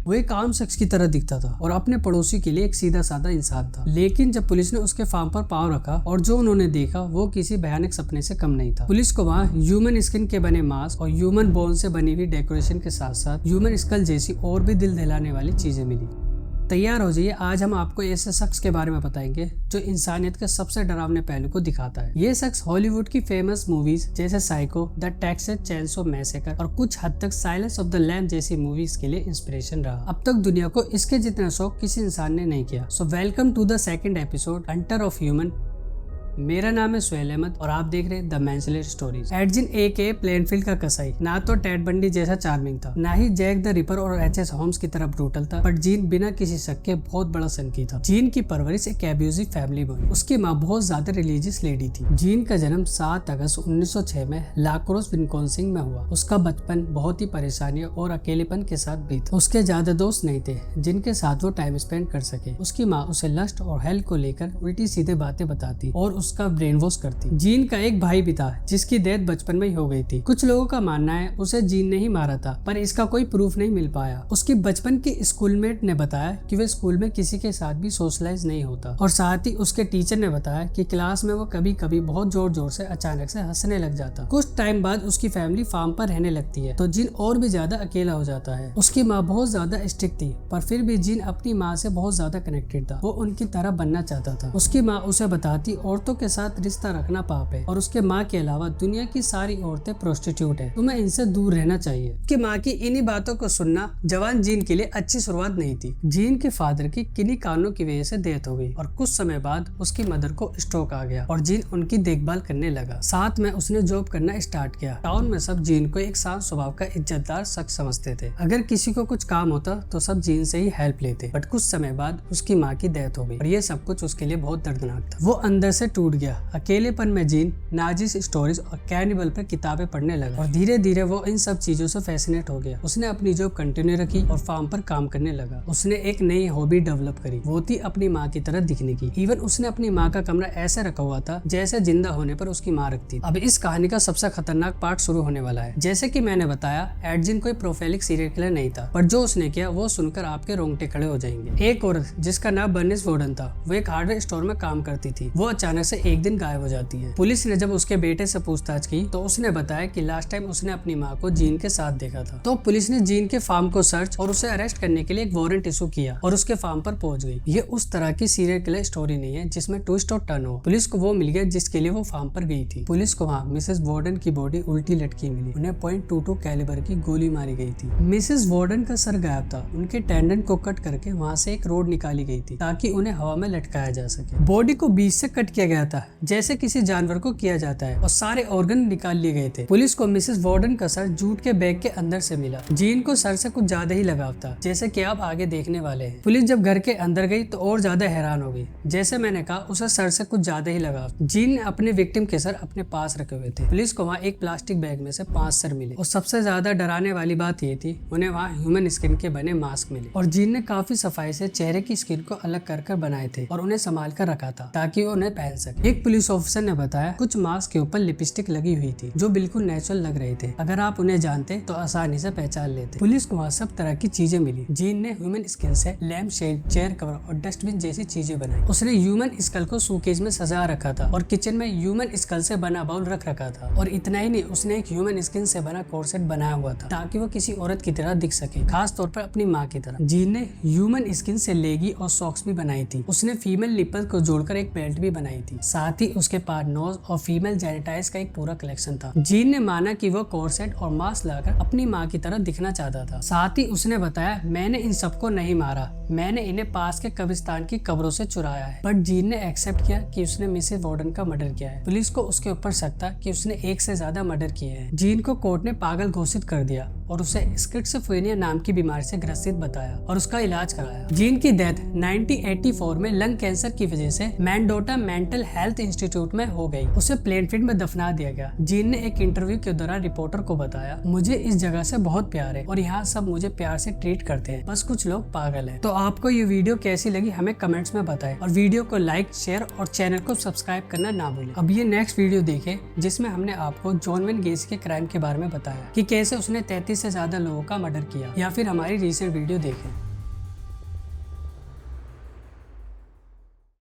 वो एक आम शख्स की तरह दिखता था और अपने पड़ोसी के लिए एक सीधा साधा इंसान था। लेकिन जब पुलिस ने उसके फार्म पर पांव रखा और जो उन्होंने देखा वो किसी भयानक सपने से कम नहीं था। पुलिस को वहाँ ह्यूमन स्किन के बने मास्क और ह्यूमन बोन से बनी हुई डेकोरेशन के साथ साथ ह्यूमन स्कल जैसी और भी दिल दहलाने वाली चीजें मिली। तैयार हो जाइए, आज हम आपको ऐसे शख्स के बारे में बताएंगे जो इंसानियत के सबसे डरावने पहलू को दिखाता है। ये शख्स हॉलीवुड की फेमस मूवीज जैसे psycho, the Texas chainsaw massacre और कुछ हद तक साइलेंस ऑफ द लैम्ब जैसी मूवीज के लिए इंस्पिरेशन रहा। अब तक दुनिया को इसके जितना शौक किसी इंसान ने नहीं किया। So welcome to the second episode hunter of human. मेरा नाम है सुहेल अहमद और आप देख रहे हैं द मैंसलेर स्टोरीज। एडजिन ए.के. प्लेनफील्ड का कसाई ना तो टेड बंडी जैसा चार्मिंग था, ना ही जैक द रिपर और एच.एस. होम्स की तरह ब्रूटल था, बट जीन बिना किसी शक के बहुत बड़ा सनकी था। जीन की परवरिश एक एब्यूजिव फैमिली में हुई। उसकी माँ बहुत ज्यादा रिलीजियस लेडी थी। जीन का जन्म 7 अगस्त 1906 में लाक्रोस विस्कॉन्सिन में हुआ। उसका बचपन बहुत ही परेशानियों और अकेलेपन के साथ बीता। उसके ज्यादा दोस्त नहीं थे जिनके साथ वो टाइम स्पेंड कर सके। उसकी माँ उसे लस्ट और हेल्थ को लेकर उल्टी सीधे बातें बताती और उसका ब्रेन वॉश करती। जीन का एक भाई भी था जिसकी डेथ बचपन में ही हो गई थी। कुछ लोगों का मानना है उसे जीन ने ही मारा था, पर इसका कोई प्रूफ नहीं मिल पाया। उसकी बचपन की स्कूलमेट ने बताया कि वह स्कूल में किसी के साथ भी सोशलाइज नहीं होता और साथ ही उसके टीचर ने बताया कि क्लास में वो कभी कभी बहुत जोर जोर से अचानक से हंसने लग जाता। कुछ टाइम बाद उसकी फैमिली फार्म पर रहने लगती है तो जीन और भी ज्यादा अकेला हो जाता है। उसकी माँ बहुत ज्यादा स्ट्रिक्ट थी, पर फिर भी जीन अपनी माँ से बहुत ज्यादा कनेक्टेड था। वो उनकी तरह बनना चाहता था। उसकी माँ उसे बताती औरतों के साथ रिश्ता रखना पाप है और उसके माँ के अलावा दुनिया की सारी औरतें प्रोस्टिट्यूट है, तुम्हें इनसे दूर रहना चाहिए। उसकी माँ की इन्हीं बातों को सुनना जवान जीन के लिए अच्छी शुरुआत नहीं थी। जीन के फादर की किन्हीं कारणों की वजह से डेथ हो गई और कुछ समय बाद उसकी मदर को स्ट्रोक आ गया और जीन उनकी देखभाल करने लगा। साथ में उसने जॉब करना स्टार्ट किया। टाउन में सब जीन को एक शांत स्वभाव का इज्जतदार शख्स समझते थे। अगर किसी को कुछ काम होता तो सब जीन से ही हेल्प लेते, बट कुछ समय बाद उसकी माँ की डेथ हो गई और ये सब कुछ उसके लिए बहुत दर्दनाक था। वो अंदर से टूट गया। अकेलेपन में जीन नाजिस स्टोरीज और कैनिबल पर किताबें पढ़ने लगा और धीरे धीरे वो इन सब चीजों से फैसिनेट हो गया। उसने अपनी जॉब कंटिन्यू रखी और फार्म पर काम करने लगा। उसने एक नई हॉबी डेवलप करी, वो थी अपनी माँ की तरह दिखने की। इवन उसने अपनी माँ का कमरा ऐसे रखा हुआ था जैसे जिंदा होने पर उसकी माँ रखती। अब इस कहानी का सबसे खतरनाक पार्ट शुरू होने वाला है। जैसे कि मैंने बताया, एडजिन कोई प्रोफाइलिक सीरियल किलर नहीं था, पर जो उसने किया वो सुनकर आपके रोंगटे खड़े हो जाएंगे। एक औरत जिसका नाम बर्निस वॉर्डन था, वो एक हार्डवेयर स्टोर में काम करती थी। वो अचानक से एक दिन गायब हो जाती है। पुलिस ने जब उसके बेटे से पूछताछ की तो उसने बताया कि लास्ट टाइम उसने अपनी माँ को जीन के साथ देखा था। तो पुलिस ने जीन के फार्म को सर्च और उसे अरेस्ट करने के लिए एक वारंट इशू किया और उसके फार्म पर पहुंच गई। ये उस तरह की सीरियल किलर स्टोरी नहीं है जिसमें ट्विस्ट और टर्न हो। पुलिस को वो मिल गया जिसके लिए वो फार्म पर गई थी। पुलिस को वहाँ मिसेस वार्डन की बॉडी उल्टी लटकी मिली। उन्हें .22 कैलिबर की गोली मारी गई थी। मिसेस वार्डन का सर गायब था। उनके टेंडन को कट करके वहाँ से एक रोड निकाली गई थी ताकि उन्हें हवा में लटकाया जा सके। बॉडी को बीच से कट किया गया था जैसे किसी जानवर को किया जाता है और सारे ऑर्गन निकाल लिए गए थे। पुलिस को मिसेस वार्डन का सर जूट के बैग के अंदर से मिला। जीन को सर से कुछ ज्यादा ही लगाव था, जैसे कि आप आगे देखने वाले हैं। पुलिस जब घर के अंदर गई तो और ज्यादा हैरान हो गई। जैसे मैंने कहा, उसे सर से कुछ ज्यादा ही लगाव। जीन ने अपने विक्टिम के सर अपने पास रखे हुए थे। पुलिस को वहाँ एक प्लास्टिक बैग में से 5 सर मिले और सबसे ज्यादा डराने वाली बात ये थी, उन्हें वहाँ ह्यूमन स्किन के बने मास्क मिले और जीन ने काफी सफाई से चेहरे की स्किन को अलग कर बनाए थे और उन्हें संभाल कर रखा था ताकि वो उन्हें पहन सके। एक पुलिस ऑफिसर ने बताया कुछ मास्क के ऊपर लिपस्टिक लगी हुई थी जो बिल्कुल नेचुरल लग रहे थे। अगर आप उन्हें जानते तो आसानी से पहचान लेते। पुलिस को वहाँ सब तरह की चीजें मिली। जीन ने ह्यूमन स्किन से लैम्प शेड, चेयर कवर और डस्टबिन जैसी चीजें बनाई। उसने ह्यूमन स्कल को सूटकेस में सजा रखा था और किचन में ह्यूमन स्कल से बना बाउल रख रखा था। और इतना ही नहीं, उसने एक ह्यूमन स्किन से बना कोर्सेट बनाया हुआ था ताकि वो किसी औरत की तरह दिख सके, खास तौर पर अपनी माँ की तरह। जीन ने ह्यूमन स्किन से लेगी और सॉक्स भी बनाई थी। उसने फीमेल निपल को जोड़कर एक बेल्ट भी बनाई थी। साथ ही उसके पास नोज और फीमेल जेनिटाइल्स का एक पूरा कलेक्शन था। जीन ने माना कि वो कोर्सेट और मास्क लगाकर अपनी माँ की तरह दिखना चाहता था। साथ ही उसने बताया, मैंने इन सबको नहीं मारा, मैंने इन्हें पास के कब्रिस्तान की कब्रों से चुराया है। बट जीन ने एक्सेप्ट किया कि उसने मिसेस वार्डन का मर्डर किया है। पुलिस को उसके ऊपर शक था कि उसने 1 से ज्यादा मर्डर किए हैं। जीन को कोर्ट ने पागल घोषित कर दिया और उसे स्किज़ोफ्रेनिया नाम की बीमारी से ग्रसित बताया और उसका इलाज कराया। जीन की डेथ 1984 में लंग कैंसर की वजह से मैंडोटा मेंटल हेल्थ इंस्टीट्यूट में हो गई। उसे प्लेनफील्ड में दफना दिया गया। जीन ने एक इंटरव्यू के दौरान रिपोर्टर को बताया, मुझे इस जगह से बहुत प्यार है और यहाँ सब मुझे प्यार से ट्रीट करते हैं, बस कुछ लोग पागल हैं। तो आपको ये वीडियो कैसी लगी हमें कमेंट्स में बताएं और वीडियो को लाइक, शेयर और चैनल को सब्सक्राइब करना ना भूलें। अब ये नेक्स्ट वीडियो देखें जिसमें हमने आपको जॉन वेन गेसी के क्राइम के बारे में बताया कि कैसे उसने 33 35 से ज्यादा लोगों का मर्डर किया। या फिर हमारी रीसेंट वीडियो देखें।